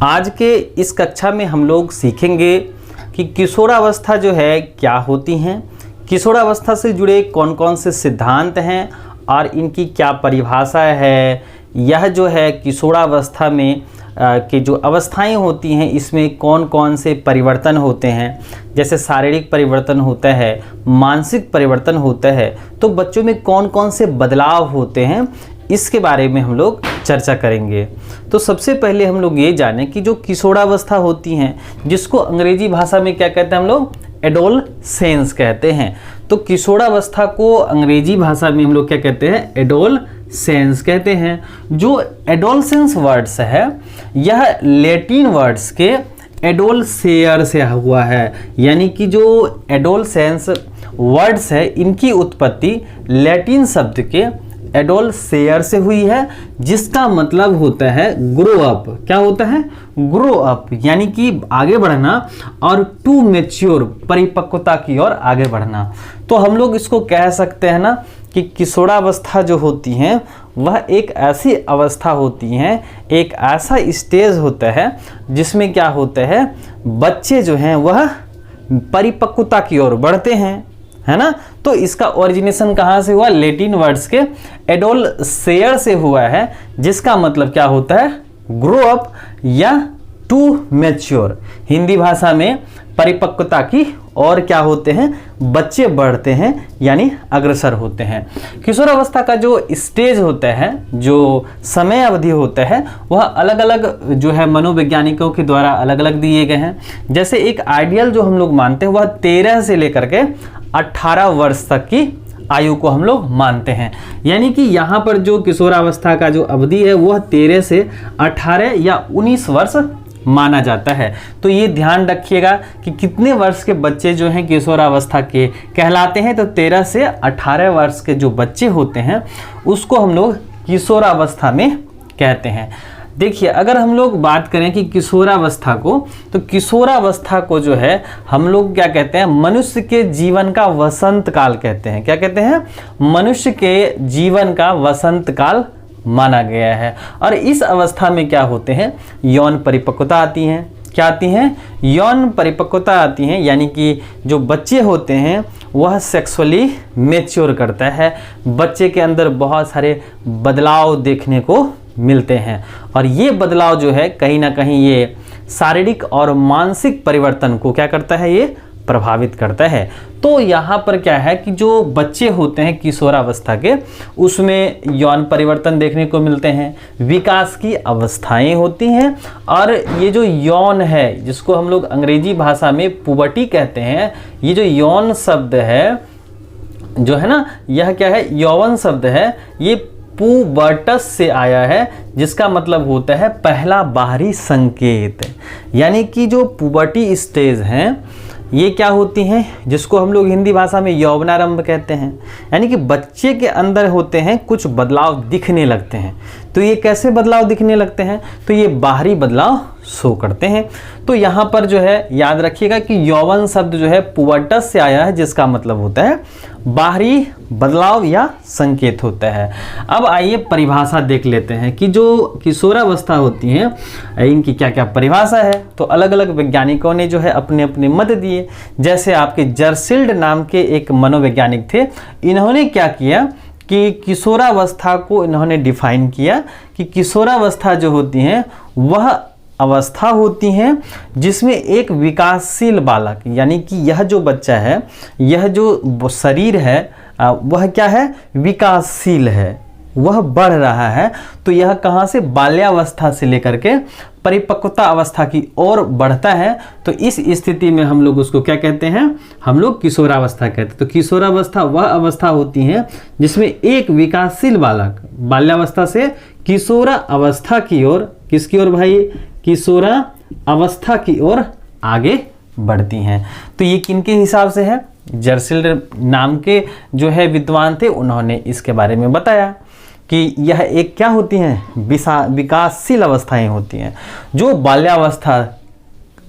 आज के इस कक्षा में हम लोग सीखेंगे कि किशोरावस्था जो है क्या होती हैं, किशोरावस्था से जुड़े कौन कौन से सिद्धांत हैं और इनकी क्या परिभाषा है। यह जो है किशोरावस्था में की जो अवस्थाएं होती हैं इसमें कौन कौन से परिवर्तन होते हैं, जैसे शारीरिक परिवर्तन होता है, मानसिक परिवर्तन होता है, तो बच्चों में कौन कौन से बदलाव होते हैं इसके बारे में हम लोग चर्चा करेंगे। तो सबसे पहले हम लोग ये जानें कि जो किशोरावस्था होती हैं जिसको अंग्रेजी भाषा में क्या कहते हैं, हम लोग एडोलसेंस कहते हैं। तो किशोरावस्था को अंग्रेजी भाषा में हम लोग क्या कहते हैं, एडोलसेंस कहते हैं। जो एडोलसेंस वर्ड्स है यह लैटिन वर्ड्स के एडोलसेयर से हुआ है, यानी कि जो एडोलसेंस वर्ड्स है इनकी उत्पत्ति लैटिन शब्द के एडोलसेयर से हुई है, जिसका मतलब होता है ग्रो अप। क्या होता है, ग्रो अप, यानी कि आगे बढ़ना, और टू मैच्योर, परिपक्वता की ओर आगे बढ़ना। तो हम लोग इसको कह सकते हैं ना कि किशोरावस्था जो होती हैं वह एक ऐसी अवस्था होती हैं, एक ऐसा स्टेज होता है जिसमें क्या होता है, बच्चे जो हैं वह परिपक्वता की ओर बढ़ते हैं, है ना। तो इसका ओरिजिनेशन कहाँ से हुआ, लैटिन वर्ड्स के एडोलसेयर से हुआ है, जिसका मतलब क्या होता है, ग्रो अप या टू मैच्योर। हिंदी भाषा में परिपक्वता की और क्या होते हैं, बच्चे बढ़ते हैं यानी अग्रसर होते हैं। किशोरावस्था का जो स्टेज होता है, जो समय अवधि होता है, वह अलग अलग जो है मनोवैज्ञानिकों के द्वारा अलग अलग दिए गए हैं। जैसे एक आइडियल जो हम लोग मानते हैं वह 13 से लेकर के 18 वर्ष तक की आयु को हम लोग मानते हैं, यानी कि यहाँ पर जो किशोरावस्था का जो अवधि है वह 13 से 18 या 19 वर्ष माना जाता है। तो ये ध्यान रखिएगा कि कितने वर्ष के बच्चे जो हैं किशोरावस्था के कहलाते हैं। तो 13 से 18 वर्ष के जो बच्चे होते हैं उसको हम लोग किशोरावस्था में कहते हैं। देखिए, अगर हम लोग बात करें कि किशोरावस्था को, तो किशोरावस्था को जो है हम लोग क्या कहते हैं, मनुष्य के जीवन का वसंत काल कहते हैं। क्या कहते हैं, मनुष्य के जीवन का वसंत काल माना गया है। और इस अवस्था में क्या होते हैं, यौन परिपक्वता आती हैं। क्या आती हैं, यौन परिपक्वता आती हैं, यानी कि जो बच्चे होते हैं वह सेक्सुअली मैच्योर करता है। बच्चे के अंदर बहुत सारे बदलाव देखने को मिलते हैं, और ये बदलाव जो है कहीं ना कहीं ये शारीरिक और मानसिक परिवर्तन को क्या करता है, ये प्रभावित करता है। तो यहाँ पर क्या है कि जो बच्चे होते हैं किशोरावस्था के, उसमें यौन परिवर्तन देखने को मिलते हैं, विकास की अवस्थाएं होती हैं, और ये जो यौन है जिसको हम लोग अंग्रेजी भाषा में पुबर्टी कहते हैं, ये जो यौन शब्द है जो है ना, यह क्या है, यौवन शब्द है, ये पुबर्टस से आया है, जिसका मतलब होता है पहला बाहरी संकेत। यानी कि जो पुबर्टी स्टेज हैं ये क्या होती हैं, जिसको हम लोग हिंदी भाषा में यौवनारंभ कहते हैं, यानी कि बच्चे के अंदर होते हैं कुछ बदलाव दिखने लगते हैं। तो ये कैसे बदलाव दिखने लगते हैं, तो ये बाहरी बदलाव शो करते हैं। तो यहाँ पर जो है याद रखिएगा कि यौवन शब्द जो है पुबर्टस से आया है, जिसका मतलब होता है बाहरी बदलाव या संकेत होता है। अब आइए परिभाषा देख लेते हैं कि जो किशोरावस्था होती हैं इनकी क्या क्या परिभाषा है। तो अलग अलग वैज्ञानिकों ने जो है अपने अपने मत दिए। जैसे आपके जर्सिल्ड नाम के एक मनोवैज्ञानिक थे, इन्होंने क्या किया कि किशोरावस्था को इन्होंने डिफाइन किया कि किशोरावस्था जो होती हैं वह अवस्था होती हैं जिसमें एक विकासशील बालक, यानी कि यह जो बच्चा है, यह जो शरीर है वह क्या है, विकासशील है, वह बढ़ रहा है। तो यह कहाँ से, बाल्यावस्था से लेकर के परिपक्वता अवस्था की ओर बढ़ता है। तो इस स्थिति में हम लोग उसको क्या कहते हैं, हम लोग किशोरावस्था कहते हैं। तो किशोरावस्था वह अवस्था होती है जिसमें एक विकासशील बालक बाल्यावस्था से किशोरा अवस्था की ओर, किसकी ओर भाई, किशोरा अवस्था की ओर आगे बढ़ती हैं। तो ये किनके हिसाब से है, जर्सिल्ड नाम के जो है विद्वान थे, उन्होंने इसके बारे में बताया कि यह एक क्या होती हैं, विकासशील अवस्थाएं होती हैं। जो बाल्यावस्था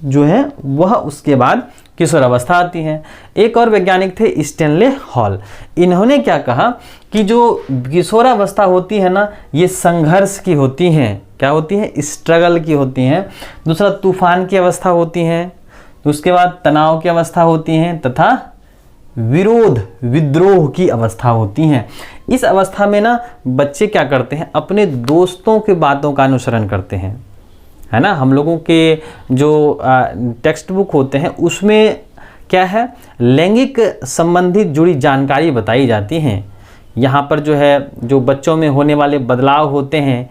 जो है वह उसके बाद किशोरावस्था आती है। एक और वैज्ञानिक थे स्टैनले हॉल, इन्होंने क्या कहा कि जो किशोरावस्था होती है ना, ये संघर्ष की होती हैं, क्या होती हैं, स्ट्रगल की होती हैं। दूसरा तूफान की अवस्था होती हैं। तो उसके बाद तनाव की अवस्था होती हैं तथा विरोध विद्रोह की अवस्था होती हैं। इस अवस्था में ना बच्चे क्या करते हैं, अपने दोस्तों के बातों का अनुसरण करते हैं, है ना। हम लोगों के जो टेक्स्ट बुक होते हैं उसमें क्या है, लैंगिक संबंधित जुड़ी जानकारी बताई जाती हैं। यहाँ पर जो है, जो बच्चों में होने वाले बदलाव होते हैं,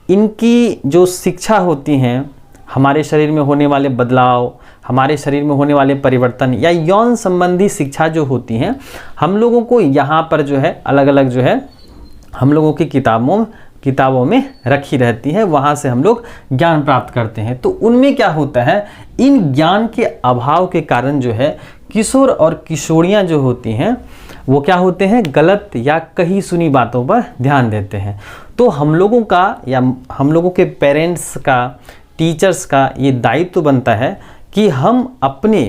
इनकी जो शिक्षा होती हैं, हमारे शरीर में होने वाले बदलाव, हमारे शरीर में होने वाले परिवर्तन या यौन संबंधी शिक्षा जो होती हैं, हम लोगों को यहाँ पर जो है अलग अलग जो है हम लोगों की किताबों में रखी रहती है। वहाँ से हम लोग ज्ञान प्राप्त करते हैं। तो उनमें क्या होता है, इन ज्ञान के अभाव के कारण जो है किशोर और किशोरियाँ जो होती हैं वो क्या होते हैं, गलत या कही सुनी बातों पर ध्यान देते हैं। तो हम लोगों का या हम लोगों के पेरेंट्स का, टीचर्स का ये दायित्व बनता है कि हम अपने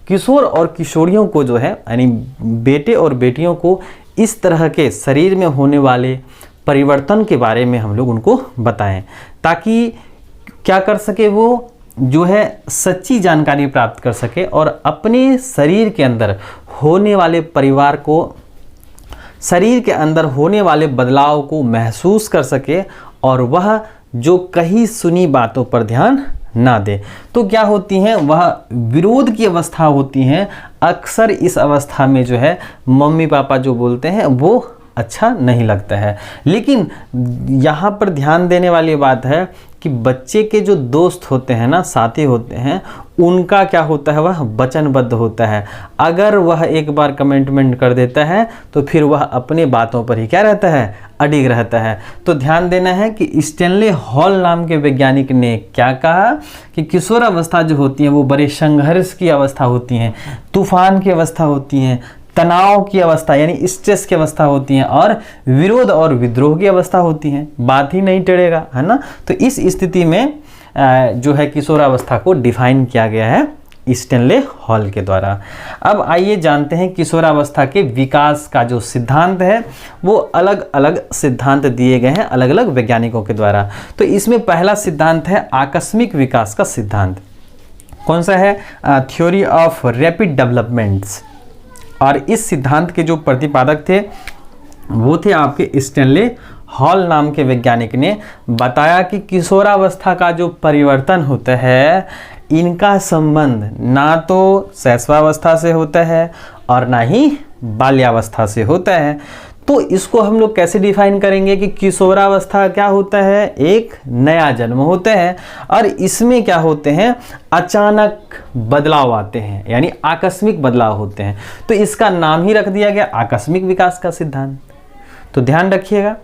किशोर और किशोरियों को जो है, यानी बेटे और बेटियों को इस तरह के शरीर में होने वाले परिवर्तन के बारे में हम लोग उनको बताएं, ताकि क्या कर सके, वो जो है सच्ची जानकारी प्राप्त कर सके और अपने शरीर के अंदर होने वाले शरीर के अंदर होने वाले बदलाव को महसूस कर सके और वह जो कही सुनी बातों पर ध्यान ना दे। तो क्या होती हैं, वह विरोध की अवस्था होती हैं। अक्सर इस अवस्था में जो है मम्मी पापा जो बोलते हैं वो अच्छा नहीं लगता है। लेकिन यहाँ पर ध्यान देने वाली बात है कि बच्चे के जो दोस्त होते हैं ना, साथी होते हैं, उनका क्या होता है, वह वचनबद्ध होता है। अगर वह एक बार कमिटमेंट कर देता है तो फिर वह अपने बातों पर ही क्या रहता है, अडिग रहता है। तो ध्यान देना है कि स्टैनले हॉल नाम के वैज्ञानिक ने क्या कहा कि किशोरावस्था जो होती है वो बड़े संघर्ष की अवस्था होती हैं, तूफान की अवस्था होती हैं, तनाव की अवस्था यानी स्ट्रेस की अवस्था होती हैं और विरोध और विद्रोह की अवस्था होती हैं। बात ही नहीं टेढ़ेगा, है ना। तो इस स्थिति में जो है किशोरावस्था को डिफाइन किया गया है स्टैनले हॉल के द्वारा। अब आइए जानते हैं किशोरावस्था के विकास का जो सिद्धांत है वो अलग अलग सिद्धांत दिए गए हैं अलग अलग वैज्ञानिकों के द्वारा। तो इसमें पहला सिद्धांत है आकस्मिक विकास का सिद्धांत। कौन सा है, थ्योरी ऑफ रैपिड डेवलपमेंट्स। और इस सिद्धांत के जो प्रतिपादक थे वो थे आपके स्टैनले हॉल नाम के वैज्ञानिक ने बताया कि किशोरावस्था का जो परिवर्तन होता है, इनका संबंध ना तो शैशवावस्था से होता है और ना ही बाल्यावस्था से होता है। तो इसको हम लोग कैसे डिफाइन करेंगे कि किशोरावस्था क्या होता है, एक नया जन्म होता है और इसमें क्या होते हैं, अचानक बदलाव आते हैं, यानी आकस्मिक बदलाव होते हैं। तो इसका नाम ही रख दिया गया आकस्मिक विकास का सिद्धांत। तो ध्यान रखिएगा,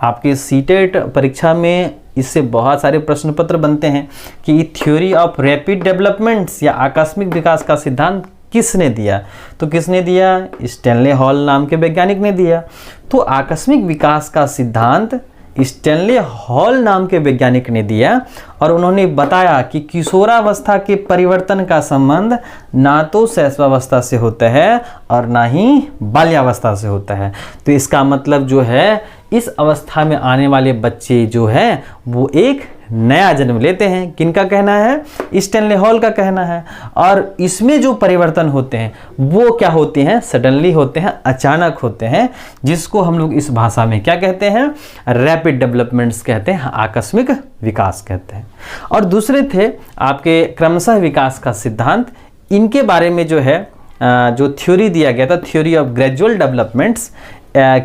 आपके सीटेट परीक्षा में इससे बहुत सारे प्रश्न पत्र बनते हैं कि थ्योरी ऑफ रैपिड डेवलपमेंट्स या आकस्मिक विकास का सिद्धांत किसने दिया। तो किसने दिया, स्टैनले हॉल नाम के वैज्ञानिक ने दिया। तो आकस्मिक विकास का सिद्धांत स्टैनले हॉल नाम के वैज्ञानिक ने दिया और उन्होंने बताया कि किशोरावस्था के परिवर्तन का संबंध ना तो शैशवावस्था से होता है और ना ही बाल्यावस्था से होता है। तो इसका मतलब जो है इस अवस्था में आने वाले बच्चे जो हैं वो एक नया जन्म लेते हैं। किनका कहना है, स्टैनले हॉल का कहना है। और इसमें जो परिवर्तन होते हैं वो क्या होते हैं, सडनली होते हैं, अचानक होते हैं, जिसको हम लोग इस भाषा में क्या कहते हैं, रैपिड डेवलपमेंट्स कहते हैं, आकस्मिक विकास कहते हैं। और दूसरे थे आपके क्रमशः विकास का सिद्धांत। इनके बारे में जो है जो थ्योरी दिया गया था, थ्योरी ऑफ ग्रेजुअल डेवलपमेंट्स,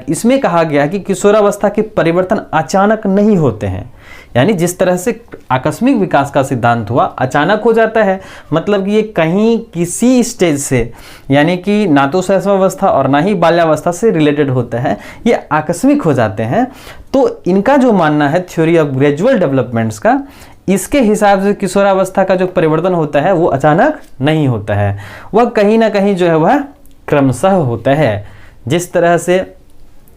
इसमें कहा गया कि किशोरावस्था के परिवर्तन अचानक नहीं होते हैं। यानी जिस तरह से आकस्मिक विकास का सिद्धांत हुआ अचानक हो जाता है, मतलब कि ये कहीं किसी स्टेज से, यानी कि ना तो शैशवावस्था और ना ही बाल्यावस्था से रिलेटेड होता है, ये आकस्मिक हो जाते हैं। तो इनका जो मानना है थ्योरी ऑफ ग्रेजुअल डेवलपमेंट्स का, इसके हिसाब से किशोरावस्था का जो परिवर्तन होता है वो अचानक नहीं होता है, वह कहीं ना कहीं जो है वह क्रमशः होता है। जिस तरह से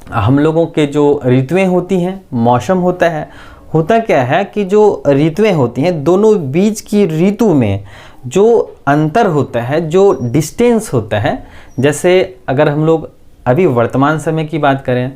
हम लोगों के जो ऋतुएं होती हैं, मौसम होता है, होता क्या है कि जो ऋतुएं होती हैं दोनों बीच की ऋतु में जो अंतर होता है, जो डिस्टेंस होता है, जैसे अगर हम लोग अभी वर्तमान समय की बात करें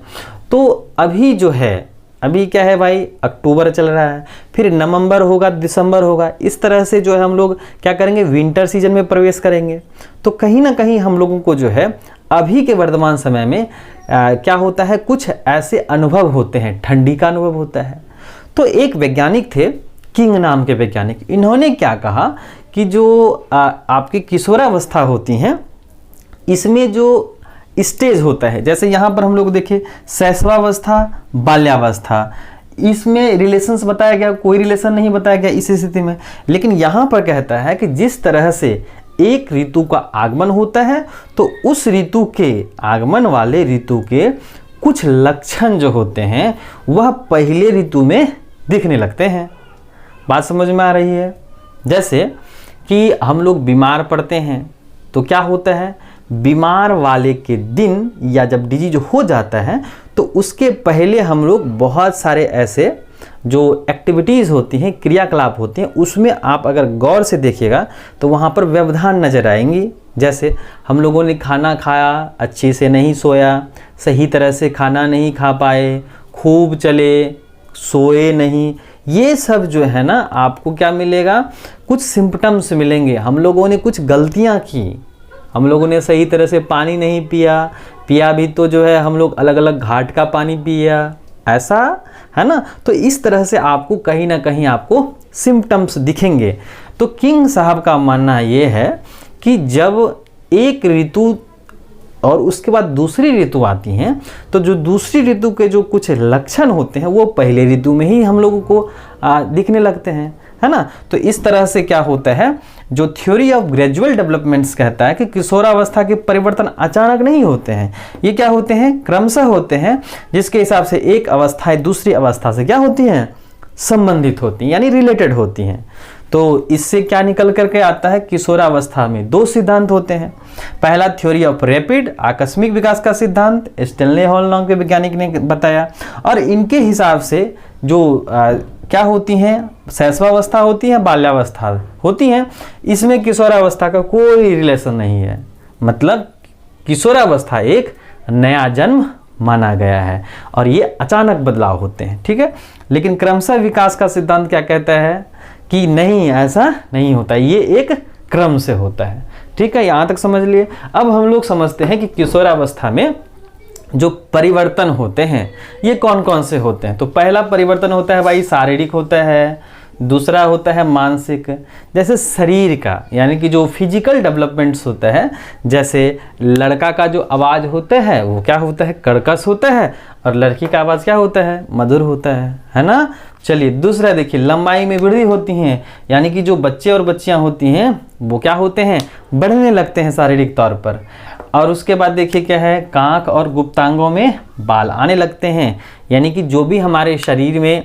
तो अभी जो है अभी क्या है भाई, अक्टूबर चल रहा है, फिर नवंबर होगा, दिसंबर होगा, इस तरह से जो है हम लोग क्या करेंगे, विंटर सीजन में प्रवेश करेंगे। तो कहीं ना कहीं हम लोगों को जो है अभी के वर्तमान समय में क्या होता है, कुछ ऐसे अनुभव होते हैं, ठंडी का अनुभव होता है। तो एक वैज्ञानिक थे, किंग नाम के वैज्ञानिक, इन्होंने क्या कहा कि जो आपकी किशोरावस्था होती हैं, इसमें जो स्टेज होता है, जैसे यहाँ पर हम लोग देखें शैशवावस्था, बाल्यावस्था, इसमें रिलेशंस बताया गया, कोई रिलेशन नहीं बताया गया इस स्थिति में। लेकिन यहाँ पर कहता है कि जिस तरह से एक ऋतु का आगमन होता है, तो उस ऋतु के आगमन वाले ऋतु के कुछ लक्षण जो होते हैं वह पहले ऋतु में दिखने लगते हैं। बात समझ में आ रही है? जैसे कि हम लोग बीमार पड़ते हैं तो क्या होता है, बीमार वाले के दिन या जब डिजीज हो जाता है तो उसके पहले हम लोग बहुत सारे ऐसे जो एक्टिविटीज़ होती हैं, क्रियाकलाप होती हैं, उसमें आप अगर गौर से देखिएगा तो वहाँ पर व्यवधान नज़र आएंगी। जैसे हम लोगों ने खाना खाया, अच्छे से नहीं सोया, सही तरह से खाना नहीं खा पाए, खूब चले, सोए नहीं, ये सब जो है ना आपको क्या मिलेगा, कुछ सिम्पटम्स मिलेंगे। हम लोगों ने कुछ गलतियाँ की, हम लोगों ने सही तरह से पानी नहीं पिया भी तो जो है हम लोग अलग अलग घाट का पानी पिया, ऐसा है ना। तो इस तरह से आपको कहीं ना कहीं आपको सिम्पटम्स दिखेंगे। तो किंग साहब का मानना ये है कि जब एक ऋतु और उसके बाद दूसरी ऋतु आती हैं, तो जो दूसरी ऋतु के जो कुछ लक्षण होते हैं वो पहले ऋतु में ही हम लोगों को दिखने लगते हैं, है ना। तो इस तरह से क्या होता है, जो थ्योरी ऑफ ग्रेजुअल डेवलपमेंट्स कहता है कि किशोरावस्था के परिवर्तन अचानक नहीं होते हैं, ये क्या होते हैं, क्रमशः होते हैं, जिसके हिसाब से एक अवस्था दूसरी अवस्था से क्या होती हैं, संबंधित होती हैं, यानी रिलेटेड होती हैं। तो इससे क्या निकल करके आता है, किशोरावस्था में दो सिद्धांत होते हैं। पहला थ्योरी ऑफ रैपिड, आकस्मिक विकास का सिद्धांत, स्टेनले हॉल नाम के वैज्ञानिक ने बताया, और इनके हिसाब से जो क्या होती हैं, शैशवावस्था होती है, बाल्यावस्था होती हैं, इसमें किशोरावस्था का कोई रिलेशन नहीं है। मतलब किशोरावस्था एक नया जन्म माना गया है और ये अचानक बदलाव होते हैं, ठीक है। लेकिन क्रमशः विकास का सिद्धांत क्या कहता है कि नहीं, ऐसा नहीं होता, ये एक क्रम से होता है, ठीक है। यहाँ तक समझ लिए। अब हम लोग समझते हैं कि किशोरावस्था में जो परिवर्तन होते हैं ये कौन कौन से होते हैं। तो पहला परिवर्तन होता है भाई शारीरिक होता है, दूसरा होता है मानसिक, जैसे शरीर का, यानी कि जो फिजिकल डेवलपमेंट्स होता है, जैसे लड़का का जो आवाज़ होता है वो क्या होता है, कर्कश होता है, और लड़की का आवाज़ क्या होता है, मधुर होता है ना। चलिए दूसरा देखिए, लंबाई में वृद्धि होती हैं, यानी कि जो बच्चे और बच्चियां होती हैं वो क्या होते हैं, बढ़ने लगते हैं शारीरिक तौर पर। और उसके बाद देखिए क्या है, कांख और गुप्तांगों में बाल आने लगते हैं, यानी कि जो भी हमारे शरीर में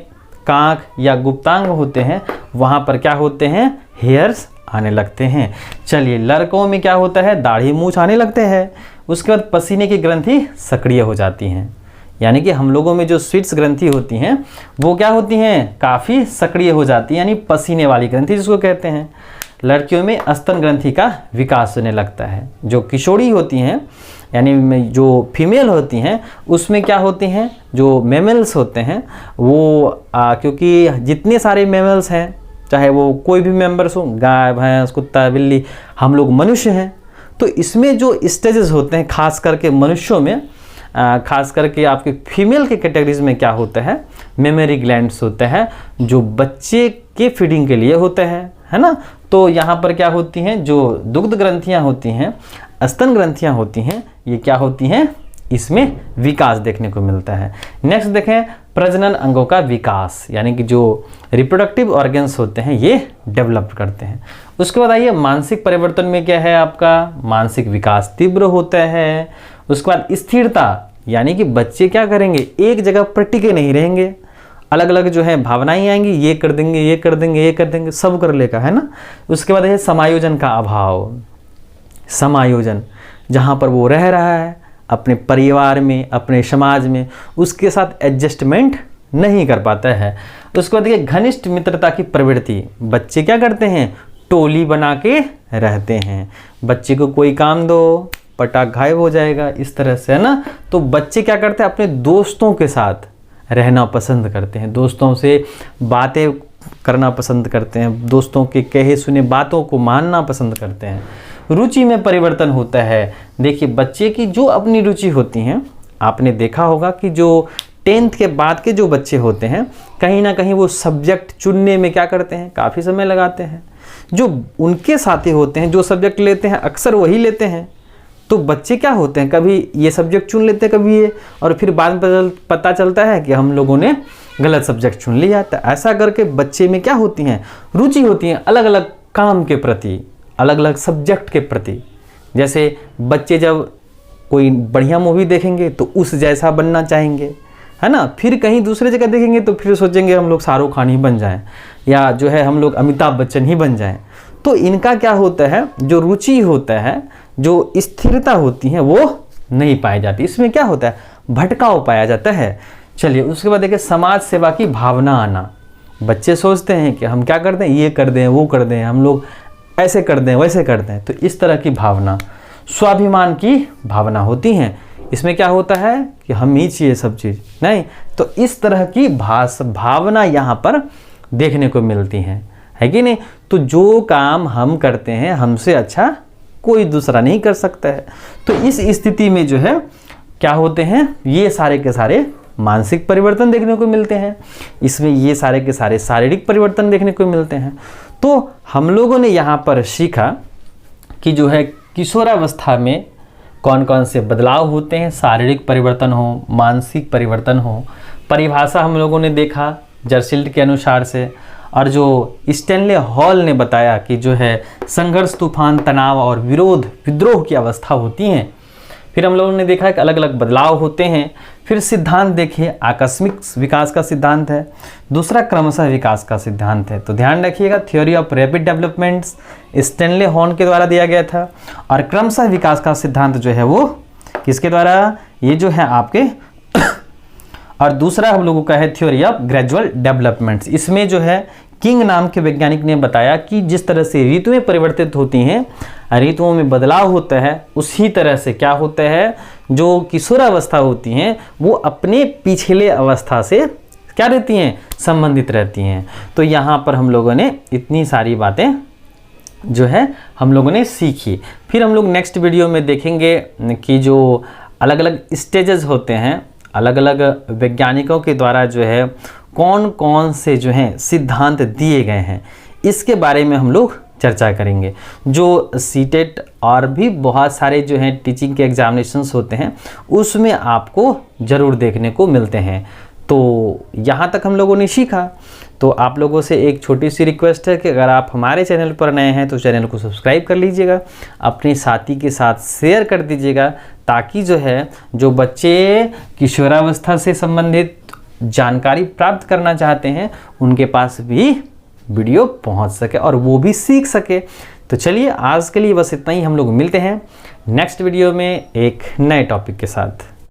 कांख या गुप्तांग होते हैं वहाँ पर क्या होते हैं, हेयर्स आने लगते हैं। चलिए लड़कों में क्या होता है, दाढ़ी मूछ आने लगते हैं। उसके बाद पसीने की ग्रंथि सक्रिय हो जाती हैं, यानी कि हम लोगों में जो स्वीट्स ग्रंथि होती हैं वो क्या होती हैं, काफ़ी सक्रिय हो जाती हैं, यानी पसीने वाली ग्रंथि जिसको कहते हैं। लड़कियों में स्तन ग्रंथि का विकास होने लगता है। जो किशोरी होती हैं यानी जो फीमेल होती हैं उसमें क्या होती हैं, जो मेमल्स होते हैं वो क्योंकि जितने सारे मेमल्स हैं, चाहे वो कोई भी मेंबर्स हो, गाय भैंस कुत्ता बिल्ली, हम लोग मनुष्य हैं, तो इसमें जो स्टेजेस होते हैं खास करके मनुष्यों में, खास करके आपके फीमेल के कैटेगरीज में क्या होता है, मेमरी ग्लैंड्स होते हैं जो बच्चे के फीडिंग के लिए होते हैं, है ना। तो यहाँ पर क्या होती हैं, जो दुग्ध ग्रंथियाँ होती हैं, स्तन ग्रंथियाँ होती हैं, ये क्या होती हैं, इसमें विकास देखने को मिलता है। नेक्स्ट देखें, प्रजनन अंगों का विकास, यानी कि जो रिप्रोडक्टिव ऑर्गन्स होते हैं ये डेवलप करते हैं। उसके बाद आइए मानसिक परिवर्तन में क्या है, आपका मानसिक विकास तीव्र होता है। उसके बाद स्थिरता, यानी कि बच्चे क्या करेंगे, एक जगह पर टिके नहीं रहेंगे, अलग अलग जो है भावनाएं आएंगी, ये कर देंगे, ये कर देंगे, ये कर देंगे, सब कर लेगा, है ना। उसके बाद है समायोजन का अभाव, समायोजन जहाँ पर वो रह रहा है अपने परिवार में, अपने समाज में, उसके साथ एडजस्टमेंट नहीं कर पाता है। उसके बाद देखिए घनिष्ठ मित्रता की प्रवृत्ति, बच्चे क्या करते हैं, टोली बना के रहते हैं, बच्चे को कोई काम दो पटाख गायब हो जाएगा, इस तरह से, है ना। तो बच्चे क्या करते हैं, अपने दोस्तों के साथ रहना पसंद करते हैं, दोस्तों से बातें करना पसंद करते हैं, दोस्तों के कहे सुने बातों को मानना पसंद करते हैं। रुचि में परिवर्तन होता है। देखिए बच्चे की जो अपनी रुचि होती हैं, आपने देखा होगा कि जो 10th के बाद के जो बच्चे होते हैं कहीं ना कहीं वो सब्जेक्ट चुनने में क्या करते हैं, काफ़ी समय लगाते हैं। जो उनके साथी होते हैं जो सब्जेक्ट लेते हैं अक्सर वही लेते हैं। तो बच्चे क्या होते हैं, कभी ये सब्जेक्ट चुन लेते हैं कभी ये, और फिर बाद में पता चलता है कि हम लोगों ने गलत सब्जेक्ट चुन लिया। तो ऐसा करके बच्चे में क्या होती हैं, रुचि होती है अलग अलग काम के प्रति, अलग अलग सब्जेक्ट के प्रति। जैसे बच्चे जब कोई बढ़िया मूवी देखेंगे तो उस जैसा बनना चाहेंगे, है ना। फिर कहीं दूसरे जगह देखेंगे तो फिर सोचेंगे हम लोग शाहरुख खान ही बन जाएं, या जो है हम लोग अमिताभ बच्चन ही बन जाएं। तो इनका क्या होता है, जो रुचि होता है, जो स्थिरता होती है वो नहीं पाई जाती। इसमें क्या होता है, भटकाव पाया जाता है। चलिए उसके बाद देखिए समाज सेवा की भावना आना। बच्चे सोचते हैं कि हम क्या कर दें, ये कर दें, वो कर दें, हम लोग ऐसे कर दें, वैसे कर दें। तो इस तरह की भावना, स्वाभिमान की भावना होती हैं। इसमें क्या होता है कि हम ही चाहिए सब चीज़, नहीं। तो इस तरह की भावना यहाँ पर देखने को मिलती है कि नहीं। तो जो काम हम करते हैं हमसे अच्छा कोई दूसरा नहीं कर सकता है। तो इस स्थिति में जो है क्या होते हैं, ये सारे के सारे मानसिक परिवर्तन देखने को मिलते हैं। इसमें ये सारे के सारे शारीरिक परिवर्तन देखने को मिलते हैं। तो हम लोगों ने यहाँ पर सीखा कि जो है किशोरावस्था में कौन कौन से बदलाव होते हैं, शारीरिक परिवर्तन हो, मानसिक परिवर्तन हो। परिभाषा हम लोगों ने देखा जर्सिल्ड के अनुसार से, और जो स्टैनले हॉल ने बताया कि जो है संघर्ष, तूफान, तनाव और विद्रोह की अवस्था होती हैं। फिर हम लोगों ने देखा कि अलग अलग बदलाव होते हैं। फिर सिद्धांत देखिए, आकस्मिक विकास का सिद्धांत है, दूसरा क्रमशः विकास का सिद्धांत है। तो ध्यान रखिएगा, theory of rapid developments Stanley horn के द्वारा दिया गया था, और क्रमशः विकास का सिद्धांत जो है वो किसके द्वारा, ये जो है आपके और दूसरा हम लोगों का है थ्योरी ऑफ ग्रेजुअल डेवलपमेंट्स। इसमें जो है किंग नाम के वैज्ञानिक ने बताया कि जिस तरह से ऋतुएं परिवर्तित होती हैं, ऋतुओं में बदलाव होता है, उसी तरह से क्या होता है, जो किशोरावस्था होती हैं वो अपने पिछले अवस्था से क्या रहती हैं, संबंधित रहती हैं। तो यहाँ पर हम लोगों ने इतनी सारी बातें जो है हम लोगों ने सीखी। फिर हम लोग नेक्स्ट वीडियो में देखेंगे कि जो अलग अलग स्टेजेस होते हैं, अलग अलग वैज्ञानिकों के द्वारा जो है कौन कौन से जो हैं सिद्धांत दिए गए हैं, इसके बारे में हम लोग चर्चा करेंगे। जो सीटेट और भी बहुत सारे जो हैं टीचिंग के एग्जामिनेशंस होते हैं उसमें आपको ज़रूर देखने को मिलते हैं। तो यहाँ तक हम लोगों ने सीखा। तो आप लोगों से एक छोटी सी रिक्वेस्ट है कि अगर आप हमारे चैनल पर नए हैं तो चैनल को सब्सक्राइब कर लीजिएगा, अपने साथी के साथ शेयर कर दीजिएगा, ताकि जो है जो बच्चे किशोरावस्था से संबंधित जानकारी प्राप्त करना चाहते हैं उनके पास भी वीडियो पहुंच सके और वो भी सीख सके। तो चलिए आज के लिए बस इतना ही। हम लोग मिलते हैं नेक्स्ट वीडियो में एक नए टॉपिक के साथ।